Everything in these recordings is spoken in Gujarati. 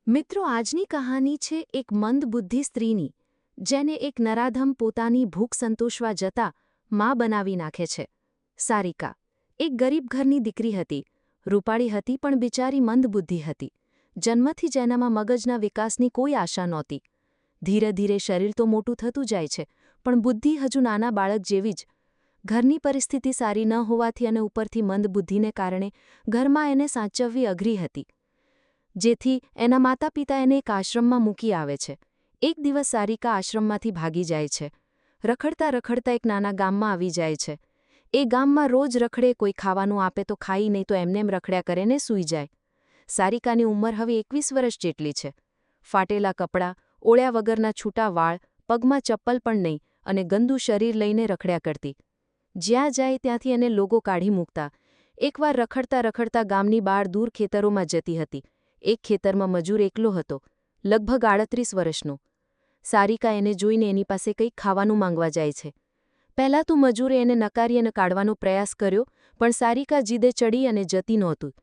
મિત્રો, આજની કહાની છે એક મંદબુદ્ધિ સ્ત્રીની, જેને એક નરાધમ પોતાની ભૂખ સંતોષવા જતા મા બનાવી નાખે છે. સારિકા એક ગરીબ ઘરની દીકરી હતી. રૂપાળી હતી પણ બિચારી મંદબુદ્ધિ હતી. જન્મથી જ એનામાં મગજના વિકાસની કોઈ આશા નહોતી. ધીરે ધીરે શરીર તો મોટું થતું જાય છે, પણ બુદ્ધિ હજુ નાના બાળક જેવી જ. ઘરની પરિસ્થિતિ સારી ન હોવાથી અને ઉપરથી મંદબુદ્ધિને કારણે ઘરમાં એને સાચવવી અઘરી હતી. જેથી એના માતા પિતા એને એક આશ્રમમાં મૂકી આવે છે. એક દિવસ સારિકા આશ્રમમાંથી ભાગી જાય છે. રખડતા રખડતા એક નાના ગામમાં આવી જાય છે. એ ગામમાં રોજ રખડે, કોઈ ખાવાનું આપે તો ખાઈ, નહીં તો એમનેમ રખડ્યા કરે ને સૂઈ જાય. સારિકાની ઉંમર હવે 21 વર્ષ જેટલી છે. ફાટેલા કપડાં, ઓળ્યા વગરના છૂટા વાળ, પગમાં ચપ્પલ પણ નહીં અને ગંદુ શરીર લઈને રખડ્યા કરતી. જ્યાં જાય ત્યાંથી એને લોકો કાઢી મૂકતા. એકવાર રખડતા રખડતા ગામની બહાર દૂર ખેતરોમાં જતી હતી. એક ખેતરમાં મજૂર એકલો હતો, લગભગ 38 વર્ષનો. સારિકા એને જોઈને એની પાસે કંઈક ખાવાનું માંગવા જાય છે. પહેલાં તો મજૂરે એને નકારી અને કાઢવાનો પ્રયાસ કર્યો, પણ સારિકા જીદે ચડી અને જતી નહોતું.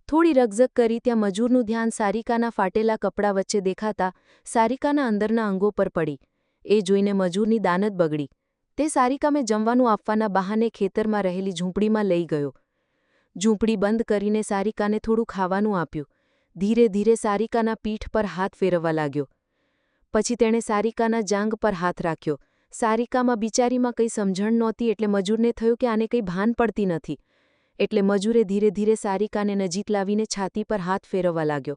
થોડી રકઝક કરી ત્યાં મજૂરનું ધ્યાન સારિકાના ફાટેલા કપડાં વચ્ચે દેખાતા સારિકાના અંદરના અંગો પર પડી. એ જોઈને મજૂરની દાનત બગડી. તે સારિકાને જમવાનું આપવાના બહાને ખેતરમાં રહેલી ઝૂંપડીમાં લઈ ગયો. ઝૂંપડી બંધ કરીને સારિકાને થોડું ખાવાનું આપ્યું. ધીરે ધીરે સારિકાના પીઠ પર હાથ ફેરવવા લાગ્યો. પછી તેણે સારિકાના જાંઘ પર હાથ રાખ્યો. સારિકામાં બિચારીમાં કંઈ સમજણ નહોતી, એટલે મજૂરને થયું કે આને કંઈ ભાન પડતી નથી. એટલે મજૂરે ધીરે ધીરે સારિકાને નજીક લાવીને છાતી પર હાથ ફેરવવા લાગ્યો.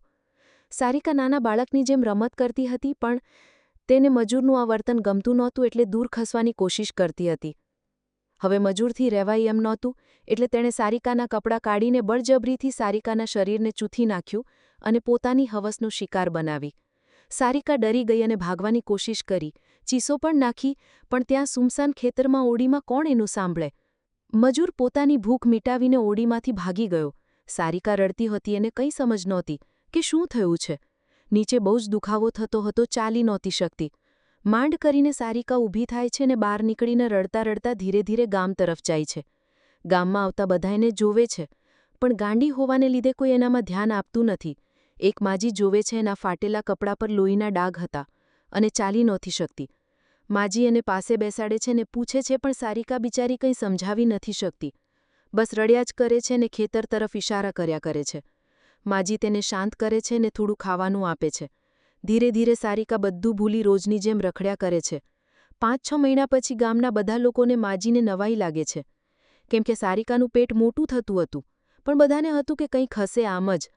સારિકા નાના બાળકની જેમ રમત કરતી હતી, પણ તેને મજૂરનું આ વર્તન ગમતું નહોતું, એટલે દૂર ખસવાની કોશિશ કરતી હતી. હવે મજૂરથી રહેવાય એમ નહોતું, એટલે તેણે સારિકાના કપડાં કાઢીને બળજબરીથી સારિકાના શરીરને ચૂથી નાખ્યું અને પોતાની હવસનો શિકાર બનાવી. સારિકા ડરી ગઈ અને ભાગવાની કોશિશ કરી, ચીસો પણ નાખી, પણ ત્યાં સુમસાન ખેતરમાં ઓરડીમાં કોણ એનું સાંભળે? મજૂર પોતાની ભૂખ મિટાવીને ઓરડીમાંથી ભાગી ગયો. સારિકા રડતી હતી અને કંઈ સમજ નહોતી કે શું થયું છે. નીચે બહુ જ દુખાવો થતો હતો, ચાલી નહોતી શકતી. માંડ કરીને સારિકા ઊભી થાય છે અને બહાર નીકળીને રડતા રડતા ધીરે ધીરે ગામ તરફ જાય છે. ગામમાં આવતા બધા એને જોવે છે, પણ ગાંડી હોવાને લીધે કોઈ એનામાં ધ્યાન આપતું નથી. એક માજી જોવે છે, એના ફાટેલા કપડા પર લોહીના ડાઘ હતા અને ચાલી નહોતી શકતી. માજી એને પાસે બેસાડે છે ને પૂછે છે, પણ સારિકા બિચારી કંઈ સમજાવી નથી શકતી. બસ રડ્યા જ કરે છે ને ખેતર તરફ ઇશારા કર્યા કરે છે. માજી તેને શાંત કરે છે ને થોડું ખાવાનું આપે છે. ધીરે ધીરે સારિકા બધું ભૂલી રોજની જેમ રખડ્યા કરે છે. 5-6 મહિના પછી ગામના બધા લોકોને માજીને નવાઈ લાગે છે, કેમ કે સારિકાનું પેટ મોટું થતું હતું, પણ બધાને હતું કે કંઈ ખસે આમ જ.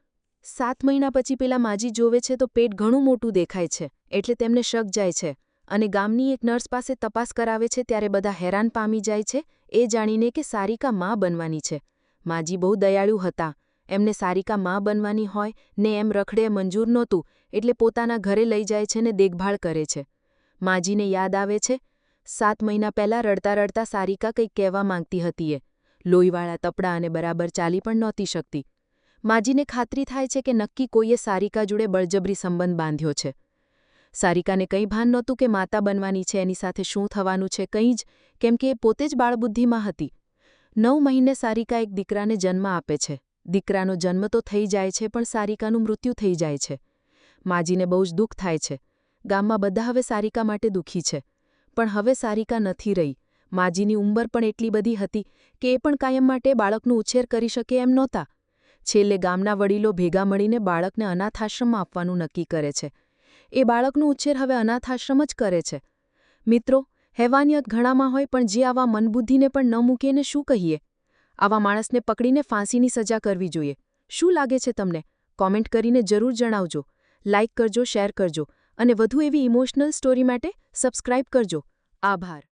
7 મહિના પછી પેલા માજી જોવે છે તો પેટ ઘણું મોટું દેખાય છે, એટલે તેમને શક જાય છે અને ગામની એક નર્સ પાસે તપાસ કરાવે છે. ત્યારે બધા હેરાન પામી જાય છે એ જાણીને કે સારિકા મા બનવાની છે. માજી બહુ દયાળુ હતા. એમને સારિકા મા બનવાની હોય ને એમ રખડે મંજૂર નહોતું, એટલે પોતાના ઘરે લઈ જાય છે ને દેખભાળ કરે છે. માજીને યાદ આવે છે 7 મહિના પહેલાં રડતા રડતા સારિકા કંઈક કહેવા માંગતી હતી. લોહીવાળા તપડા અને બરાબર ચાલી પણ નહોતી શકતી. માજીને ખાતરી થાય છે કે નક્કી કોઈએ સારિકા જોડે બળજબરી સંબંધ બાંધ્યો છે. સારિકાને કંઈ ભાન નહોતું કે માતા બનવાની છે, એની સાથે શું થવાનું છે, કંઈ જ, કેમ કે એ પોતે જ બાળબુદ્ધિમાં હતી. 9 મહિને સારિકા એક દીકરાને જન્મ આપે છે. દીકરાનો જન્મ તો થઈ જાય છે, પણ સારિકાનું મૃત્યુ થઈ જાય છે. માજીને બહુ જ દુઃખ થાય છે. ગામમાં બધા હવે સારિકા માટે દુઃખી છે, પણ હવે સારિકા નથી રહી. માજીની ઉંમર પણ એટલી બધી હતી કે એ પણ કાયમ માટે બાળકનો ઉછેર કરી શકે એમ નહોતા. છેલ્લે ગામના વડીલો ભેગા મળીને બાળકને અનાથાશ્રમમાં આપવાનું નક્કી કરે છે. એ બાળકનો ઉછેર હવે અનાથાશ્રમ જ કરે છે. મિત્રો, હેવાનિયત ઘણામાં હોય, પણ જે આવા મનબુદ્ધિને પણ ન મૂકે એને શું કહીએ? આવા માણસને પકડીને ફાંસીની સજા કરવી જોઈએ. શું લાગે છે તમને? કોમેન્ટ કરીને જરૂર જણાવજો. લાઇક કરજો, શેર કરજો અને વધુ એવી ઇમોશનલ સ્ટોરી માટે સબસ્ક્રાઇબ કરજો. આભાર.